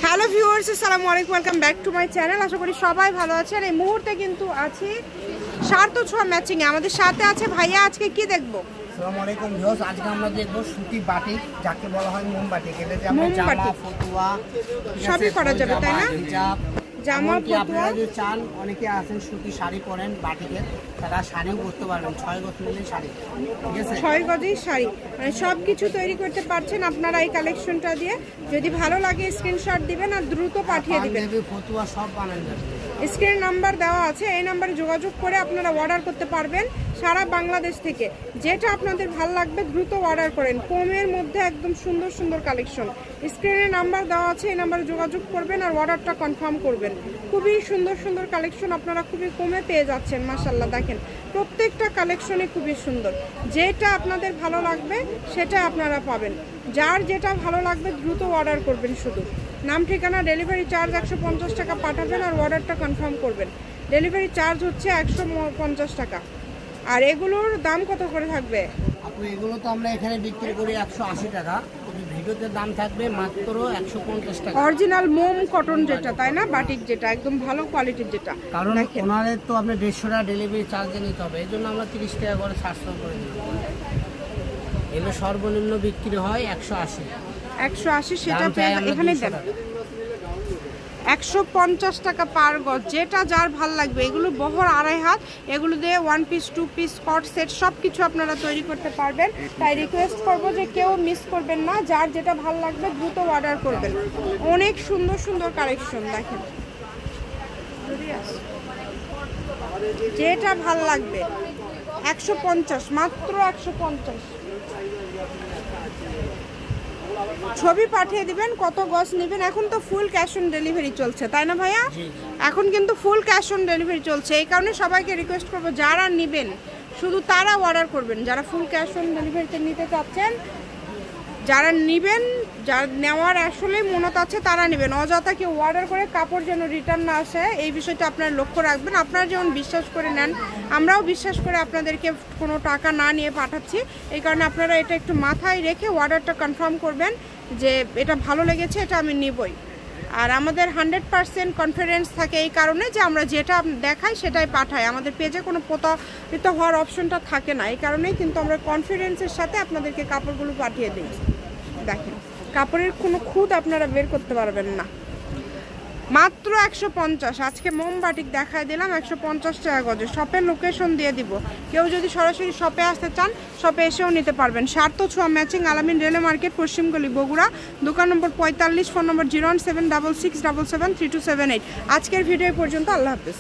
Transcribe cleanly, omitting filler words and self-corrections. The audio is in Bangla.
হ্যালো ভিউয়ার্স, আসসালামু আলাইকুম, welcome back to my channel. আশা করি সবাই ভালো আছেন। এই মুহূর্তে কিন্তু আছি সার্থ ছোঁয়া ম্যাচিং এ। আমাদের সাথে আছে ভাইয়া। আজকে কি দেখবো? আসসালামু আলাইকুম ভিউয়ার্স, আজকে আমরা দেখবো সুতি বাটিক, যাকে বলা হয় মোম বাটিক। এটাতে আমরা জামা, ফতুয়া সবই করা যাবে, তাই না? হিজাব, জামা, ফতুয়া। আপনারা যদি চান, অনেকে আছেন সুতি শাড়ি পরেন বাটিকের, তারা শাড়িও করতে পারবেন। 6 গজ মিলে শাড়ি, ঠিক আছে? 6 গজের শাড়ি, মানে সব কিছু তৈরি করতে পারছেন আপনারা এই কালেকশনটা দিয়ে। যদি ভালো লাগে স্ক্রিনশট দিবেন আর দ্রুত পাঠিয়ে দিবেন। ফতুয়া সব বানান যাবে। স্ক্রিন নাম্বার দেওয়া আছে, এই নাম্বারে যোগাযোগ করে আপনারা অর্ডার করতে পারবেন সারা বাংলাদেশ থেকে। যেটা আপনাদের ভালো লাগবে দ্রুত অর্ডার করেন। কমের মধ্যে একদম সুন্দর সুন্দর কালেকশন। স্ক্রিনে নাম্বার দেওয়া আছে, এই নাম্বারে যোগাযোগ করবেন আর অর্ডারটা কনফার্ম করবেন। খুবই সুন্দর সুন্দর কালেকশন আপনারা খুবই কমে পেয়ে যাচ্ছেন। মাশাআল্লাহ, দেখেন প্রত্যেকটা কালেকশনই খুবই সুন্দর। যেটা আপনাদের ভালো লাগবে সেটা আপনারা পাবেন। যার যেটা ভালো লাগবে দ্রুত অর্ডার করবেন। শুধু নাম, ঠিকানা, ডেলিভারি চার্জ 150 টাকা পাঠাবেন আর অর্ডারটা কনফার্ম করবেন। ডেলিভারি চার্জ হচ্ছে 150 টাকা। আর এগুলোর দাম কত করে থাকবে? আপনি এগুলো তো আমরা এখানে বিক্রি করি 180 টাকা, ভিডিওতে দাম থাকবে মাত্র 150 টাকা। অরিজিনাল মোম কটন যেটা, তাই না? বাটিক যেটা একদম ভালো কোয়ালিটির যেটা। কারণ ওনাদের তো আপনি 150 টাকা ডেলিভারি চার্জ নিতে হবে, এই জন্য আমরা 30 টাকা করে 700 করে দিই। এগুলো সর্বনিম্ন বিক্রি হয় 180। সেটা এখানে দেন 150 টাকা পার গজ। যেটা যার ভাল লাগবে। এগুলো বহর 2.5 হাত, এগুলো দিয়ে 1 পিস 2 পিস স্কট সেট সব কিছু আপনারা তৈরি করতে পারবেন। তাই রিকোয়েস্ট করবো যে কেউ মিস করবেন না। যার যেটা ভাল লাগবে দ্রুত অর্ডার করবেন। অনেক সুন্দর সুন্দর কালেকশন দেখেন। যেটা ভাল লাগবে 150, মাত্র 150। ছবি পাঠিয়ে দিবেন কত গজ নেবেন। এখন তো ফুল ক্যাশ অন ডেলিভারি চলছে, তাই না ভাইয়া? এখন কিন্তু ফুল ক্যাশ অন ডেলিভারি চলছে। এই কারণে সবাইকে রিকোয়েস্ট করবো, যারা নেবেন শুধু তারা অর্ডার করবেন। যারা ফুল ক্যাশ অন ডেলিভারিতে নিতে চাচ্ছেন, যারা নেবেন, যার নেওয়ার আসলে মনত আছে তারা নেবেন। অযথা কেউ অর্ডার করে কাপড় যেন রিটার্ন না আসে, এই বিষয়টা আপনারা লক্ষ্য রাখবেন। আপনারা যেমন বিশ্বাস করে নেন, আমরাও বিশ্বাস করে আপনাদেরকে কোনো টাকা না নিয়ে পাঠাচ্ছি। এই কারণে আপনারা এটা একটু মাথায় রেখে অর্ডারটা কনফার্ম করবেন যে এটা ভালো লেগেছে, এটা আমি নিবই। আর আমাদের 100% কনফিডেন্স থাকে এই কারণে যে আমরা যেটা দেখাই সেটাই পাঠাই। আমাদের পেজে কোনো প্রতারিত হওয়ার অপশনটা থাকে না। এই কারণেই কিন্তু আমরা কনফিডেন্সের সাথে আপনাদেরকে কাপড়গুলো পাঠিয়ে দিই। দেখেন কাপড়ের কোনো খুঁত আপনারা বের করতে পারবেন না। মাত্র 150। আজকে মোম বাটিক দেখায় দিলাম 150 টাকা গজে। শপের লোকেশন দিয়ে দিব। কেউ যদি সরাসরি শপে আসতে চান, শপে এসেও নিতে পারবেন। সার্থ ছোঁয়া ম্যাচিং, আলামিন রেলওয়ে মার্কেট, পশ্চিমগলি, বগুড়া। দোকান নম্বর 45, ফোন নম্বর 01766773278। আজকের ভিডিও পর্যন্ত। আল্লাহ হাফেজ।